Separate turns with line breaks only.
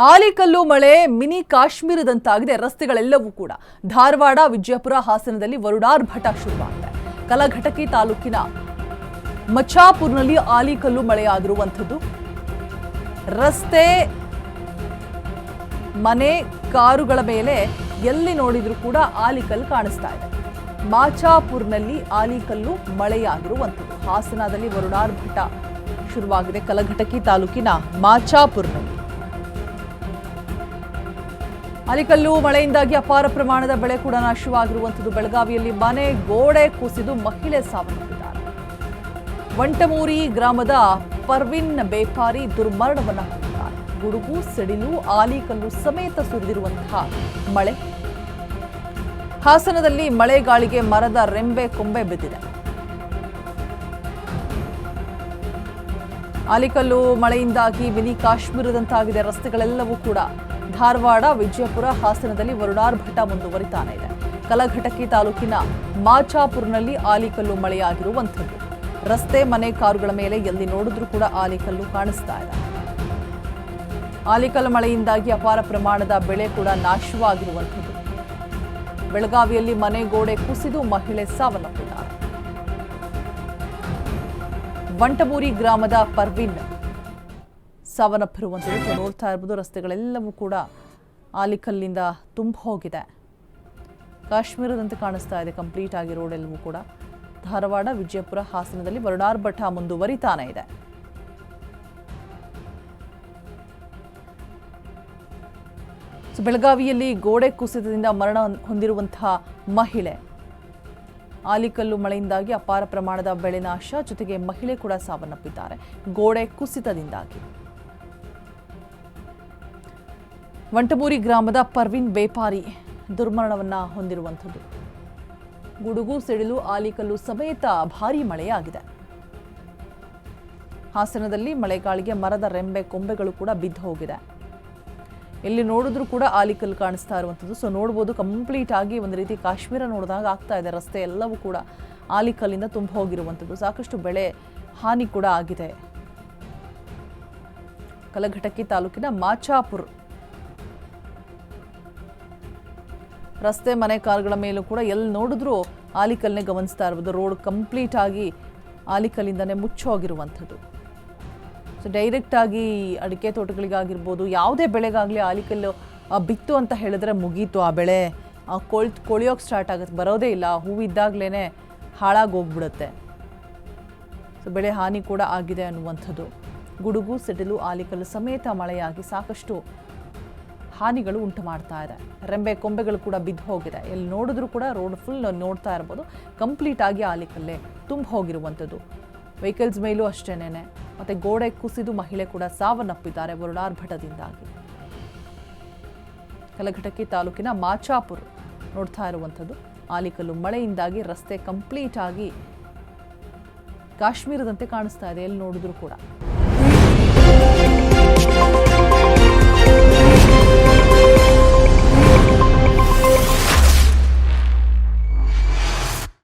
ಆಲಿಕಲ್ಲು ಮಳೆ ಮಿನಿ ಕಾಶ್ಮೀರದಂತಾಗಿದೆ. ರಸ್ತೆಗಳೆಲ್ಲವೂ ಕೂಡ ಧಾರವಾಡ, ವಿಜಯಪುರ, ಹಾಸನದಲ್ಲಿ ವರುಣಾರ್ಭಟ ಶುರುವಾಗಿದೆ. ಕಲಘಟಕಿ ತಾಲೂಕಿನ ಮಚಾಪುರ್ನಲ್ಲಿ ಆಲಿಕಲ್ಲು ಮಳೆಯಾಗಿರುವಂಥದ್ದು. ರಸ್ತೆ, ಮನೆ, ಕಾರುಗಳ ಮೇಲೆ ಎಲ್ಲಿ ನೋಡಿದ್ರೂ ಕೂಡ ಆಲಿಕಲ್ಲು ಕಾಣಿಸ್ತಾ ಇದೆ. ಮಾಚಾಪುರ್ನಲ್ಲಿ ಆಲಿಕಲ್ಲು ಮಳೆಯಾಗಿರುವಂಥದ್ದು. ಹಾಸನದಲ್ಲಿ ವರುಣಾರ್ಭಟ ಶುರುವಾಗಿದೆ. ಕಲಘಟಕಿ ತಾಲೂಕಿನ ಮಾಚಾಪುರ್ನಲ್ಲಿ ಆಲಿಕಲ್ಲು ಮಳೆಯಿಂದಾಗಿ ಅಪಾರ ಪ್ರಮಾಣದ ಬೆಳೆ ಕೂಡ ನಾಶವಾಗಿರುವಂಥದ್ದು. ಬೆಳಗಾವಿಯಲ್ಲಿ ಮನೆ ಗೋಡೆ ಕುಸಿದು ಮಹಿಳೆ ಸಾವನ್ನಪ್ಪಿದ್ದಾರೆ. ವಂಟಮೂರಿ ಗ್ರಾಮದ ಪರ್ವಿನ್ ಬೇಪಾರಿ ದುರ್ಮರಣವನ್ನ ಹೊಂದಿದ್ದಾರೆ. ಗುಡುಗು, ಸಿಡಿಲು, ಆಲಿಕಲ್ಲು ಸಮೇತ ಸುರಿದಿರುವಂತಹ ಮಳೆ. ಹಾಸನದಲ್ಲಿ ಮಳೆಗಾಳಿಗೆ ಮರದ ರೆಂಬೆ ಕೊಂಬೆ ಬಿದ್ದಿದೆ. ಆಲಿಕಲ್ಲು ಮಳೆಯಿಂದಾಗಿ ಮಿನಿ ಕಾಶ್ಮೀರದಂತಾಗಿದೆ. ರಸ್ತೆಗಳೆಲ್ಲವೂ ಕೂಡ ಧಾರವಾಡ, ವಿಜಯಪುರ, ಹಾಸನದಲ್ಲಿ ವರುಣಾರ್ಭಟ ಮುಂದುವರಿತಾನೆ ಇದೆ. ಕಲಘಟಕಿ ತಾಲೂಕಿನ ಮಾಚಾಪುರ್ನಲ್ಲಿ ಆಲಿಕಲ್ಲು ಮಳೆಯಾಗಿರುವಂಥದ್ದು. ರಸ್ತೆ, ಮನೆ, ಕಾರುಗಳ ಮೇಲೆ ಎಲ್ಲಿ ನೋಡಿದ್ರೂ ಕೂಡ ಆಲಿಕಲ್ಲು ಕಾಣಿಸ್ತಾ ಇದೆ. ಆಲಿಕಲ್ಲು ಮಳೆಯಿಂದಾಗಿ ಅಪಾರ ಪ್ರಮಾಣದ ಬೆಳೆ ಕೂಡ ನಾಶವಾಗಿರುವಂಥದ್ದು. ಬೆಳಗಾವಿಯಲ್ಲಿ ಮನೆ ಗೋಡೆ ಕುಸಿದು ಮಹಿಳೆ ಸಾವನ್ನಪ್ಪಿದ್ದಾರೆ. ವಂಟಮೂರಿ ಗ್ರಾಮದ ಪರ್ವಿನ್ ಸಾವನ್ನಪ್ಪಿರುವಂಥದ್ದು ನೋಡ್ತಾ ಇರ್ಬೋದು. ರಸ್ತೆಗಳೆಲ್ಲವೂ ಕೂಡ ಆಲಿಕಲ್ಲಿಂದ ತುಂಬ ಹೋಗಿದೆ. ಕಾಶ್ಮೀರದಂತೆ ಕಾಣಿಸ್ತಾ ಇದೆ ಕಂಪ್ಲೀಟ್ ಆಗಿ ರೋಡ್ ಎಲ್ಲವೂ ಕೂಡ. ಧಾರವಾಡ, ವಿಜಯಪುರ, ಹಾಸನದಲ್ಲಿ ವರುಣಾರ್ಭಟ ಮುಂದುವರಿತಾನೆ ಇದೆ. ಬೆಳಗಾವಿಯಲ್ಲಿ ಗೋಡೆ ಕುಸಿತದಿಂದ ಮರಣ ಹೊಂದಿರುವಂತಹ ಮಹಿಳೆ. ಆಲಿಕಲ್ಲು ಮಳೆಯಿಂದಾಗಿ ಅಪಾರ ಪ್ರಮಾಣದ ಬೆಳೆ ನಾಶ, ಜೊತೆಗೆ ಮಹಿಳೆ ಕೂಡ ಸಾವನ್ನಪ್ಪಿದ್ದಾರೆ ಗೋಡೆ ಕುಸಿತದಿಂದಾಗಿ. ವಂಟಮೂರಿ ಗ್ರಾಮದ ಪರ್ವಿನ್ ಬೇಪಾರಿ ದುರ್ಮರಣವನ್ನ ಹೊಂದಿರುವಂಥದ್ದು. ಗುಡುಗು, ಸಿಡಿಲು, ಆಲಿಕಲ್ಲು ಸಮೇತ ಭಾರೀ ಮಳೆಯಾಗಿದೆ. ಹಾಸನದಲ್ಲಿ ಮಳೆಗಾಳಿಗೆ ಮರದ ರೆಂಬೆ ಕೊಂಬೆಗಳು ಕೂಡ ಬಿದ್ದು ಹೋಗಿದೆ. ಎಲ್ಲಿ ನೋಡಿದ್ರೂ ಕೂಡ ಆಲಿಕಲ್ಲು ಕಾಣಿಸ್ತಾ ಇರುವಂಥದ್ದು. ಸೊ ನೋಡ್ಬೋದು, ಕಂಪ್ಲೀಟ್ ಆಗಿ ಒಂದು ರೀತಿ ಕಾಶ್ಮೀರ ನೋಡಿದಾಗ ಆಗ್ತಾ ಇದೆ. ರಸ್ತೆ ಎಲ್ಲವೂ ಕೂಡ ಆಲಿಕಲ್ಲಿಂದ ತುಂಬ ಹೋಗಿರುವಂಥದ್ದು. ಸಾಕಷ್ಟು ಬೆಳೆ ಹಾನಿ ಕೂಡ ಆಗಿದೆ. ಕಲಘಟಕಿ ತಾಲೂಕಿನ ಮಾಚಾಪುರ್ ರಸ್ತೆ, ಮನೆ, ಕಾರುಗಳ ಮೇಲೂ ಕೂಡ ಎಲ್ಲಿ ನೋಡಿದ್ರೂ ಆಲಿಕಲ್ಲನ್ನೇ ಗಮನಿಸ್ತಾ ಇರ್ಬೋದು. ರೋಡ್ ಕಂಪ್ಲೀಟ್ ಆಗಿ ಆಲಿಕಲ್ಲಿಂದನೇ ಮುಚ್ಚೋಗಿರುವಂಥದ್ದು. ಸೊ ಡೈರೆಕ್ಟ್ ಆಗಿ ಅಡಿಕೆ ತೋಟಗಳಿಗಾಗಿರ್ಬೋದು, ಯಾವುದೇ ಬೆಳೆಗಾಗಲಿ ಆಲಿಕಲ್ಲು ಬಿತ್ತು ಅಂತ ಹೇಳಿದ್ರೆ ಮುಗೀತು. ಆ ಬೆಳೆ ಕೊಳಿಯೋಕೆ ಸ್ಟಾರ್ಟ್ ಆಗುತ್ತೆ, ಬರೋದೇ ಇಲ್ಲ. ಹೂವಿದ್ದಾಗಲೇ ಹಾಳಾಗೋಗ್ಬಿಡುತ್ತೆ. ಸೊ ಬೆಳೆ ಹಾನಿ ಕೂಡ ಆಗಿದೆ ಅನ್ನುವಂಥದ್ದು. ಗುಡುಗು, ಸಿಡಿಲು, ಆಲಿಕಲ್ಲು ಸಮೇತ ಮಳೆಯಾಗಿ ಸಾಕಷ್ಟು ಹಾನಿಗಳು ಉಂಟು ಮಾಡ್ತಾ ಇದೆ. ರೆಂಬೆ ಕೊಂಬೆಗಳು ಕೂಡ ಬಿದ್ದು ಹೋಗಿದೆ. ಎಲ್ಲಿ ನೋಡಿದ್ರೂ ಕೂಡ ರೋಡ್ ಫುಲ್ ನೋಡ್ತಾ ಇರ್ಬೋದು, ಕಂಪ್ಲೀಟ್ ಆಗಿ ಆಲಿಕಲ್ಲೇ ತುಂಬ ಹೋಗಿರುವಂಥದ್ದು. ವೆಹಿಕಲ್ಸ್ ಮೇಲೂ ಅಷ್ಟೇನೆ. ಮತ್ತು ಗೋಡೆ ಕುಸಿದು ಮಹಿಳೆ ಕೂಡ ಸಾವನ್ನಪ್ಪಿದ್ದಾರೆ ವರುಣಾರ್ಭಟದಿಂದಾಗಿ. ಕಲಘಟಕಿ ತಾಲೂಕಿನ ಮಾಚಾಪುರ್ ನೋಡ್ತಾ ಇರುವಂಥದ್ದು. ಆಲಿಕಲ್ಲು ಮಳೆಯಿಂದಾಗಿ ರಸ್ತೆ ಕಂಪ್ಲೀಟ್ ಆಗಿ ಕಾಶ್ಮೀರದಂತೆ ಕಾಣಿಸ್ತಾ ಇದೆ ಎಲ್ಲಿ ನೋಡಿದ್ರೂ ಕೂಡ.